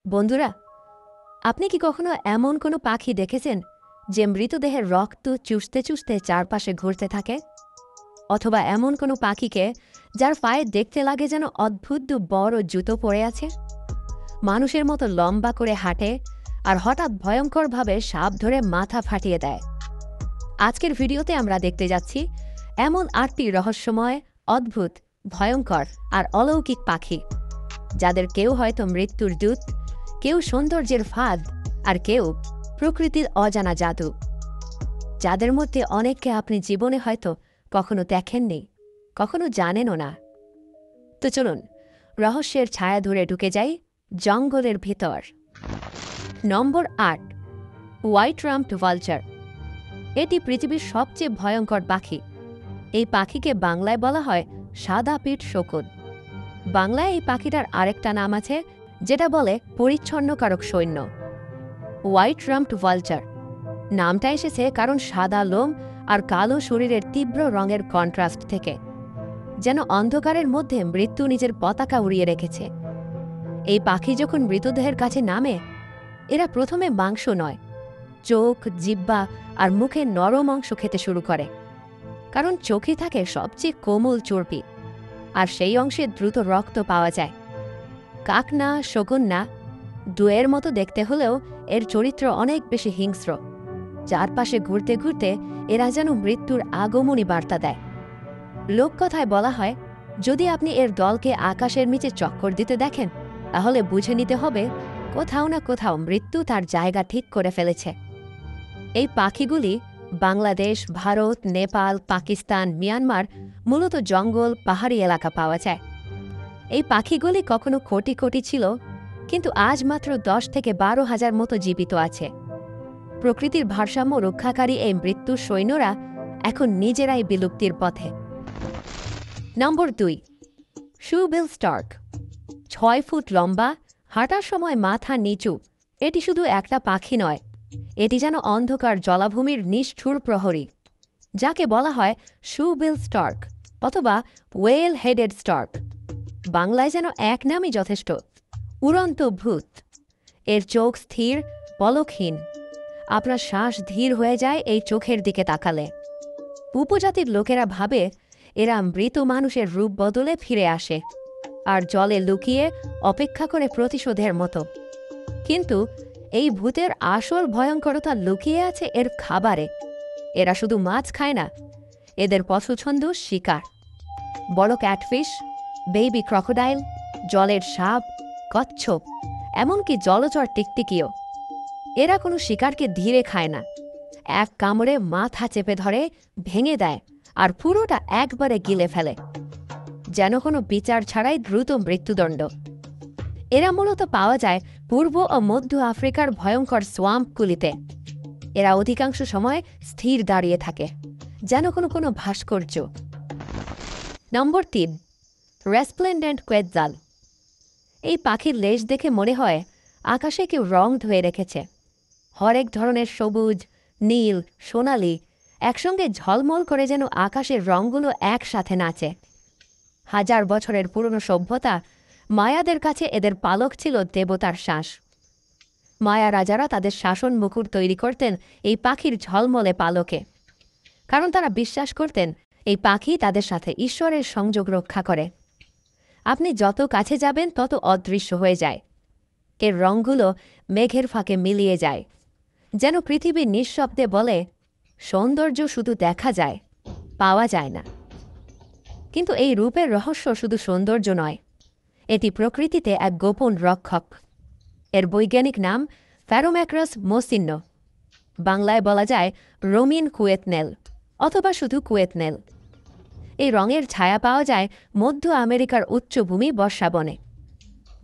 বন্ধুরা, আপনি কি কখনো এমন কোনো পাখি দেখেছেন যে মৃতদেহের রক্ত চুষতে চুষতে চারপাশে ঘুরতে থাকে? অথবা এমন কোনো পাখিকে যার পায়ে দেখতে লাগে যেন অদ্ভুত বড় জুতো পরে আছে, মানুষের মতো লম্বা করে হাঁটে আর হঠাৎ ভয়ঙ্করভাবে সাপ ধরে মাথা ফাটিয়ে দেয়? আজকের ভিডিওতে আমরা দেখতে যাচ্ছি এমন ৮টি রহস্যময়, অদ্ভুত, ভয়ঙ্কর আর অলৌকিক পাখি, যাদের কেউ হয়তো মৃত্যুর দূত, কেউ সৌন্দর্যের ফাঁদ, আর কেউ প্রকৃতির অজানা জাদু, যাদের মধ্যে অনেককে আপনি জীবনে হয়তো কখনো দেখেননি, কখনো জানেনও না। তো চলুন রহস্যের ছায়া ধরে ঢুকে যাই জঙ্গলের ভিতর। নম্বর ৮, হোয়াইট-রাম্পড ভালচার। এটি পৃথিবীর সবচেয়ে ভয়ঙ্কর পাখি। এই পাখিকে বাংলায় বলা হয় সাদা পিঠ শকুন। বাংলায় এই পাখিটার আরেকটা নাম আছে, যেটা বলে পরিচ্ছন্নকারক সৈন্য। হোয়াইট-রাম্পড ভালচার নামটা এসেছে কারণ সাদা লোম আর কালো শরীরের তীব্র রঙের কন্ট্রাস্ট থেকে, যেন অন্ধকারের মধ্যে মৃত্যু নিজের পতাকা উড়িয়ে রেখেছে। এই পাখি যখন মৃতদেহের কাছে নামে, এরা প্রথমে মাংস নয়, চোখ, জিহ্বা আর মুখে নরম অংশ খেতে শুরু করে, কারণ চোখে থাকে সবচেয়ে কোমল চর্বি, আর সেই অংশে দ্রুত রক্ত পাওয়া যায়। কাক না, শকুন না, দুয়ের মতো দেখতে হলেও এর চরিত্র অনেক বেশি হিংস্র। চারপাশে ঘুরতে ঘুরতে এরা যেন মৃত্যুর আগমনী বার্তা দেয়। লোককথায় বলা হয়, যদি আপনি এর দলকে আকাশের নিচে চক্কর দিতে দেখেন, তাহলে বুঝে নিতে হবে কোথাও না কোথাও মৃত্যু তার জায়গা ঠিক করে ফেলেছে। এই পাখিগুলি বাংলাদেশ, ভারত, নেপাল, পাকিস্তান, মিয়ানমার, মূলত জঙ্গল, পাহাড়ি এলাকা পাওয়া যায়। এই পাখিগুলি কখনো কোটি কোটি ছিল, কিন্তু আজ মাত্র ১০ থেকে ১২,০০০ মতো জীবিত আছে। প্রকৃতির ভারসাম্য রক্ষাকারী এই মৃত্যুর সৈন্যরা এখন নিজেরাই বিলুপ্তির পথে। নম্বর ২, শু-বিল স্টার্ক। ৬ ফুট লম্বা, হাঁটার সময় মাথা নিচু। এটি শুধু একটা পাখি নয়, এটি যেন অন্ধকার জলাভূমির নিষ্ঠুর প্রহরী, যাকে বলা হয় শু-বিল স্টার্ক অথবা ওয়েল হেডেড স্টার্ক। বাংলায় যেন এক নামই যথেষ্ট, উড়ন্ত ভূত। এর চোখ স্থির, পলকহীন। আপনার শ্বাস ধীর হয়ে যায় এই চোখের দিকে তাকালে। উপজাতির লোকেরা ভাবে এরা মৃত মানুষের রূপ বদলে ফিরে আসে, আর জলে লুকিয়ে অপেক্ষা করে প্রতিশোধের মতো। কিন্তু এই ভূতের আসল ভয়ঙ্করতা লুকিয়ে আছে এর খাবারে। এরা শুধু মাছ খায় না, এদের পছন্দ শিকার। বড় ক্যাটফিশ, বেবি ক্রকোডাইল, জলের সাপ, কচ্ছপ, এমনকি জলচর টিকটিকিও। এরা কোনো শিকারকে ধীরে খায় না, এক কামড়ে মাথা চেপে ধরে, ভেঙে দেয়, আর পুরোটা একবারে গিলে ফেলে, যেন কোনো বিচার ছাড়াই দ্রুত মৃত্যুদণ্ড। এরা মূলত পাওয়া যায় পূর্ব ও মধ্য আফ্রিকার ভয়ঙ্কর সোয়াম্পগুলিতে। এরা অধিকাংশ সময় স্থির দাঁড়িয়ে থাকে, যেন কোনো ভাস্কর্য। নম্বর ৩, রেসপ্লেন্ডেন্ট কোয়েটজাল। এই পাখির লেজ দেখে মনে হয় আকাশে কেউ রং ধুয়ে রেখেছে। হরেক ধরনের সবুজ, নীল, সোনালি একসঙ্গে ঝলমল করে, যেন আকাশের রঙগুলো একসাথে নাচে। হাজার বছরের পুরনো সভ্যতা মায়াদের কাছে এদের পালক ছিল দেবতার শ্বাস। মায়া রাজারা তাদের শাসন মুকুট তৈরি করতেন এই পাখির ঝলমলে পালকে, কারণ তারা বিশ্বাস করতেন এই পাখি তাদের সাথে ঈশ্বরের সংযোগ রক্ষা করে। আপনি যত কাছে যাবেন তত অদৃশ্য হয়ে যায়। এর রঙগুলো মেঘের ফাঁকে মিলিয়ে যায়, যেন পৃথিবী নিঃশব্দে বলে, সৌন্দর্য শুধু দেখা যায়, পাওয়া যায় না। কিন্তু এই রূপের রহস্য শুধু সৌন্দর্য নয়, এটি প্রকৃতিতে এক গোপন রক্ষক। এর বৈজ্ঞানিক নাম ফ্যারোম্যাক্রাস মোসিন্ন। বাংলায় বলা যায় রোমিন কুয়েতনেল অথবা শুধু কুয়েতনেল। এই রঙের ছায়া পাওয়া যায় মধ্য আমেরিকার উচ্চভূমি বর্ষাবনে,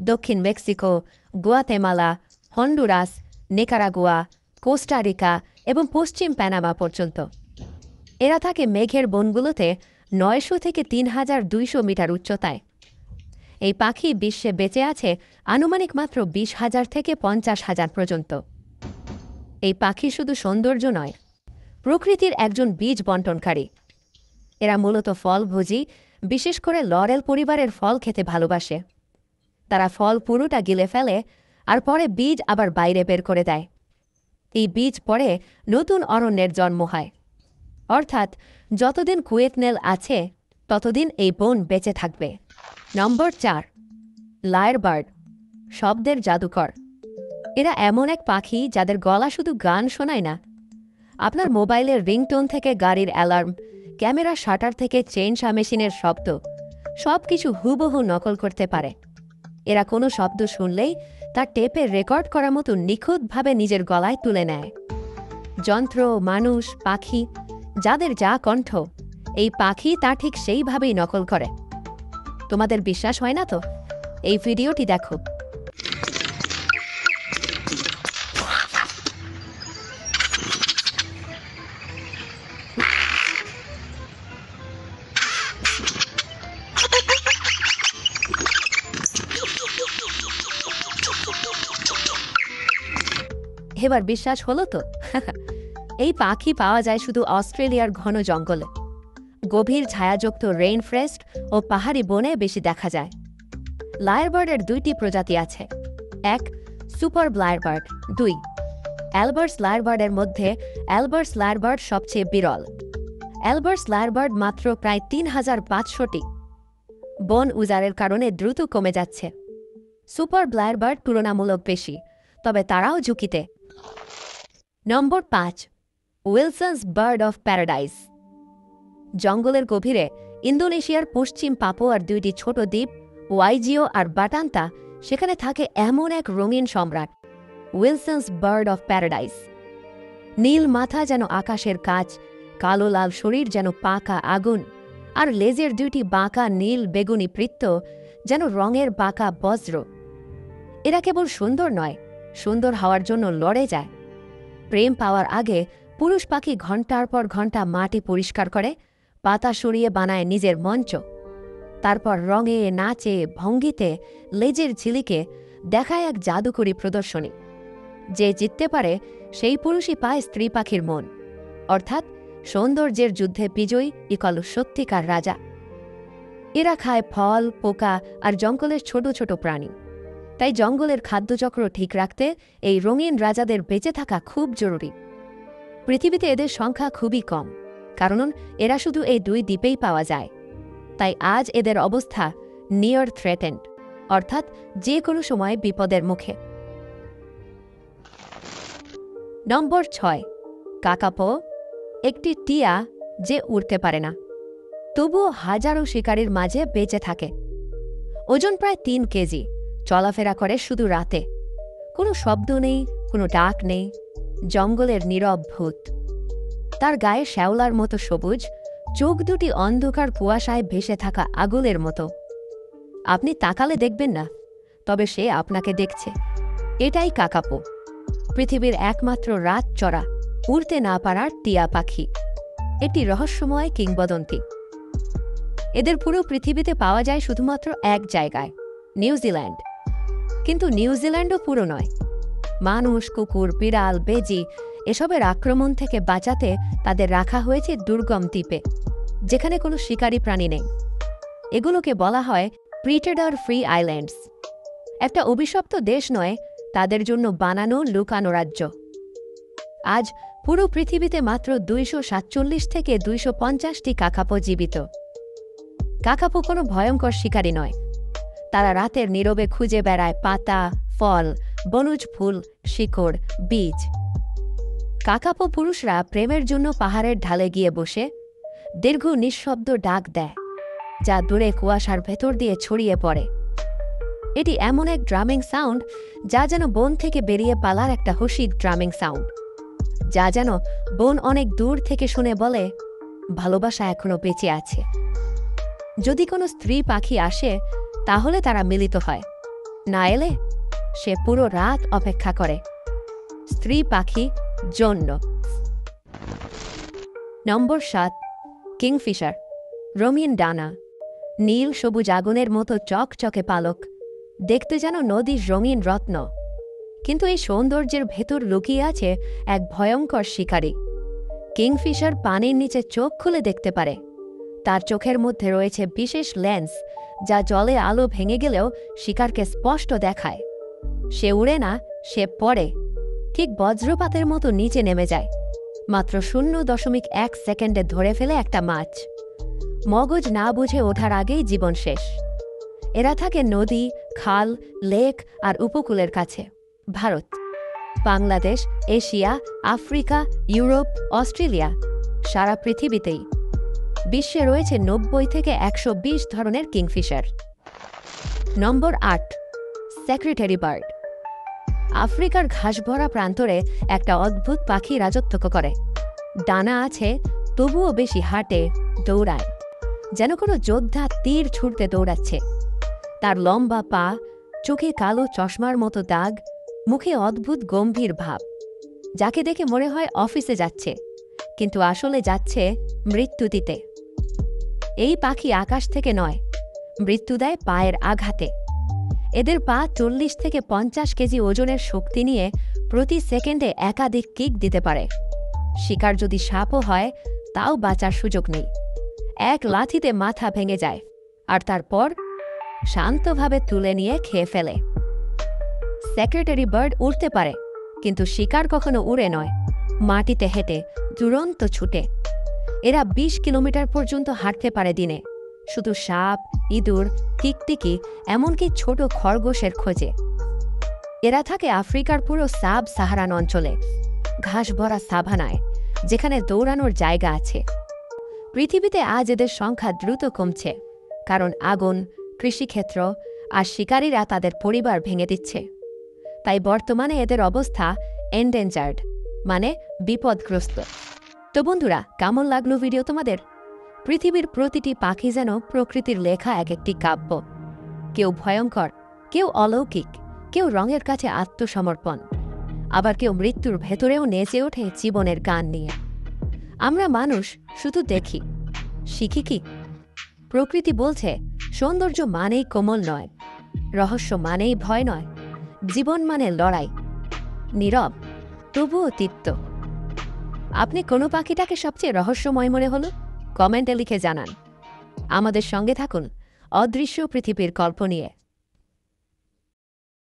দক্ষিণ Mexico, Guatemala, Honduras, Nicaragua, Costa Rica এবং পশ্চিম প্যানামা পর্যন্ত। এরা থাকে মেঘের বনগুলোতে ৯০০ থেকে ৩,২০০ মিটার উচ্চতায়। এই পাখি বিশ্বে বেঁচে আছে আনুমানিক মাত্র ২০,০০০ থেকে ৫০,০০০ পর্যন্ত। এই পাখি শুধু সৌন্দর্য নয়, প্রকৃতির একজন বীজ বণ্টনকারী। এরা মূলত ফলভোজী, বিশেষ করে লরেল পরিবারের ফল খেতে ভালোবাসে। তারা ফল পুরোটা গিলে ফেলে আর পরে বীজ আবার বাইরে বের করে দেয়। এই বীজ পরে নতুন অরণ্যের জন্ম হয়। অর্থাৎ যতদিন কুয়েতনেল আছে ততদিন এই বন বেঁচে থাকবে। নম্বর 4, লায়ারবার্ড, শব্দের জাদুকর। এরা এমন এক পাখি যাদের গলা শুধু গান শোনায় না, আপনার মোবাইলের রিংটোন থেকে গাড়ির অ্যালার্ম, ক্যামেরা শাটার থেকে চেইনসা মেশিনের শব্দ, সব কিছু হুবহু নকল করতে পারে। এরা কোনো শব্দ শুনলেই তার টেপে রেকর্ড করার মতো নিখুঁতভাবে নিজের গলায় তুলে নেয়। যন্ত্র, মানুষ, পাখি, যাদের যা কণ্ঠ, এই পাখি তা ঠিক সেইভাবেই নকল করে। তোমাদের বিশ্বাস হয় না তো? এই ভিডিওটি দেখো। এবার বিশ্বাস হলো তো? এই পাখি পাওয়া যায় শুধু অস্ট্রেলিয়ার ঘন জঙ্গলে। গভীর ছায়াযুক্ত রেইন ফরেস্ট ও পাহাড়ি বনে বেশি দেখা যায়। লায়ারবার্ডের 2টি প্রজাতি আছে। 1, সুপার লায়ারবার্ড। 2, অ্যালবার্টস লায়ারবার্ডের মধ্যে অ্যালবার্টস লায়ারবার্ড সবচেয়ে বিরল। অ্যালবার্টস লায়ারবার্ড মাত্র প্রায় 3500টি। বন উজাড়ের কারণে দ্রুত কমে যাচ্ছে। সুপার লায়ারবার্ড তুলনামূলক বেশি, তবে তারাও ঝুঁকিতে। নম্বর 5, উইলসন্স বার্ড অফ প্যারাডাইস। জঙ্গলের গভীরে ইন্দোনেশিয়ার পশ্চিম পাপুয়ার 2টি ছোট দ্বীপ ওয়াইজিও আর বাটান্তা, সেখানে থাকে এমন এক রঙিন সম্রাট, উইলসন্স বার্ড অফ প্যারাডাইস। নীল মাথা যেন আকাশের কাচ, কালো লাল শরীর যেন পাকা আগুন, আর লেজের 2টি বাঁকা নীল বেগুনি বৃত্ত যেন রঙের বাঁকা বজ্র। এরা কেবল সুন্দর নয়, সুন্দর হওয়ার জন্য লড়ে যায়। প্রেম পাওয়ার আগে পুরুষ পাখি ঘণ্টার পর ঘণ্টা মাটি পরিষ্কার করে, পাতা সরিয়ে বানায় নিজের মঞ্চ। তারপর রঙে, নাচে, ভঙ্গিতে, লেজের ঝিলিকে দেখায় এক জাদুকরী প্রদর্শনী। যে জিততে পারে সেই পুরুষই পায় স্ত্রী পাখির মন। অর্থাৎ সৌন্দর্যের যুদ্ধে বিজয়ী ইকল সত্যিকার রাজা। এরা খায় ফল, পোকা আর জঙ্গলের ছোট ছোট প্রাণী। তাই জঙ্গলের খাদ্যচক্র ঠিক রাখতে এই রঙিন রাজাদের বেঁচে থাকা খুব জরুরি। পৃথিবীতে এদের সংখ্যা খুবই কম, কারণ এরা শুধু এই 2 দ্বীপেই পাওয়া যায়। তাই আজ এদের অবস্থা নিয়ার থ্রেটেন্ড, অর্থাৎ যে কোনো সময় বিপদের মুখে। নম্বর 6, কাকাপো, একটি টিয়া যে উড়তে পারে না, তবুও হাজারো শিকারীর মাঝে বেঁচে থাকে। ওজন প্রায় 3 কেজি, চলাফেরা করে শুধু রাতে। কোনো শব্দ নেই, কোনো ডাক নেই, জঙ্গলের নীরব ভূত। তার গায়ে শ্যাওলার মতো সবুজ, চোখ 2টি অন্ধকার কুয়াশায় ভেসে থাকা আগুনের মতো। আপনি তাকালে দেখবেন না, তবে সে আপনাকে দেখছে। এটাই কাকাপো, পৃথিবীর একমাত্র রাত চড়া, উড়তে না পারার টিয়া পাখি। এটি রহস্যময় কিংবদন্তি। এদের পুরো পৃথিবীতে পাওয়া যায় শুধুমাত্র এক জায়গায়, নিউজিল্যান্ড। কিন্তু নিউজিল্যান্ডও পুরো নয়। মানুষ, কুকুর, বিড়াল, বেজি এসবের আক্রমণ থেকে বাঁচাতে তাদের রাখা হয়েছে দুর্গম দ্বীপে, যেখানে কোনো শিকারী প্রাণী নেই। এগুলোকে বলা হয় প্রিটেডার ফ্রি আইল্যান্ডস। একটা অভিশপ্ত দেশ নয়, তাদের জন্য বানানো লুকানো রাজ্য। আজ পুরো পৃথিবীতে মাত্র 247 থেকে 250টি কাকাপো জীবিত। কাকাপো কোনো ভয়ঙ্কর শিকারী নয়। তারা রাতের নীরবে খুঁজে বেড়ায় পাতা, ফল, বনজ ফুল, শিকড়, বীজ। কাকাপো পুরুষরা প্রেমের জন্য পাহাড়ের ঢালে গিয়ে বসে দীর্ঘ নিঃশব্দ ডাক দেয়, যা দূরে কুয়াশার ভেতর দিয়ে ছড়িয়ে পড়ে। এটি এমন এক ড্রামিং সাউন্ড যা যেন বন থেকে বেরিয়ে পালার একটা হুঁশির ড্রামিং সাউন্ড, যা যেন বন অনেক দূর থেকে শুনে বলে, ভালোবাসা এখনো বেঁচে আছে। যদি কোনো স্ত্রী পাখি আসে তাহলে তারা মিলিত হয়, না এলে সে পুরো রাত অপেক্ষা করে স্ত্রী পাখি জন্য। নম্বর 7, কিংফিশার, রঙিন ডানা, নীল সবুজ আগুনের মতো চকচকে পালক, দেখতে যেন নদীর রঙিন রত্ন। কিন্তু এই সৌন্দর্যের ভেতর লুকিয়ে আছে এক ভয়ঙ্কর শিকারী। কিংফিশার পানির নিচে চোখ খুলে দেখতে পারে। তার চোখের মধ্যে রয়েছে বিশেষ লেন্স, যা জলে আলো ভেঙে গেলেও শিকারকে স্পষ্ট দেখায়। সে উড়ে না, সে পড়ে, ঠিক বজ্রপাতের মতো নিচে নেমে যায়। মাত্র 0.1 সেকেন্ডে ধরে ফেলে একটা মাছ। মগজ না বুঝে ওঠার আগেই জীবন শেষ। এরা থাকে নদী, খাল, লেক আর উপকূলের কাছে। Bharat, Bangladesh, Asia, Africa, Europe, Australia, সারা পৃথিবীতেই। বিশ্বে রয়েছে 90 থেকে 120 ধরনের কিংফিশার। নম্বর 8, সেক্রেটারি বার্ড। আফ্রিকার ঘাসভরা প্রান্তরে একটা অদ্ভুত পাখি রাজত্ব করে। ডানা আছে, তবুও বেশি হাঁটে, দৌড়ায়, যেন কোনো যোদ্ধা তীর ছুটতে দৌড়াচ্ছে। তার লম্বা পা, চোখে কালো চশমার মতো দাগ, মুখে অদ্ভুত গম্ভীর ভাব। যাকে দেখে মনে হয় অফিসে যাচ্ছে, কিন্তু আসলে যাচ্ছে মৃত্যু দিতে। এই পাখি আকাশ থেকে নয়, মৃত্যু দেয় পায়ের আঘাতে। এদের পা 40 থেকে 50 কেজি ওজনের শক্তি নিয়ে প্রতি সেকেন্ডে একাধিক কিক দিতে পারে। শিকার যদি সাপও হয়, তাও বাঁচার সুযোগ নেই। এক লাথিতে মাথা ভেঙে যায়, আর তারপর শান্তভাবে তুলে নিয়ে খেয়ে ফেলে। সেক্রেটারি বার্ড উড়তে পারে, কিন্তু শিকার কখনো উড়ে নয়, মাটিতে হেঁটে, দুরন্ত ছুটে। এরা 20 কিলোমিটার পর্যন্ত হাঁটতে পারে দিনে, শুধু সাপ, ইঁদুর, টিকটিকি, এমনকি ছোট খরগোশের খোঁজে। এরা থাকে আফ্রিকার পুরো সাব সাহারান অঞ্চলে, ঘাস ভরা সাভানায়, যেখানে দৌড়ানোর জায়গা আছে। পৃথিবীতে আজ এদের সংখ্যা দ্রুত কমছে, কারণ আগুন, কৃষিক্ষেত্র আর শিকারীরা তাদের পরিবার ভেঙে দিচ্ছে। তাই বর্তমানে এদের অবস্থা এন্ডেঞ্জার্ড, মানে বিপদগ্রস্ত। তো বন্ধুরা, কেমন লাগলো ভিডিও তোমাদের? পৃথিবীর প্রতিটি পাখি যেন প্রকৃতির লেখা এক একটি কাব্য। কেউ ভয়ঙ্কর, কেউ অলৌকিক, কেউ রঙের কাছে আত্মসমর্পণ, আবার কেউ মৃত্যুর ভেতরেও নেচে ওঠে জীবনের গান নিয়ে। আমরা মানুষ শুধু দেখি, শিখি কি? প্রকৃতি বলছে সৌন্দর্য মানেই কোমল নয়, রহস্য মানেই ভয় নয়, জীবন মানে লড়াই, নীরব তবুও তিক্ত। আপনি কোনো পাখিটাকে সবচেয়ে রহস্যময় মনে হলো? কমেন্টে লিখে জানান। আমাদের সঙ্গে থাকুন অদৃশ্য পৃথিবীর গল্প নিয়ে।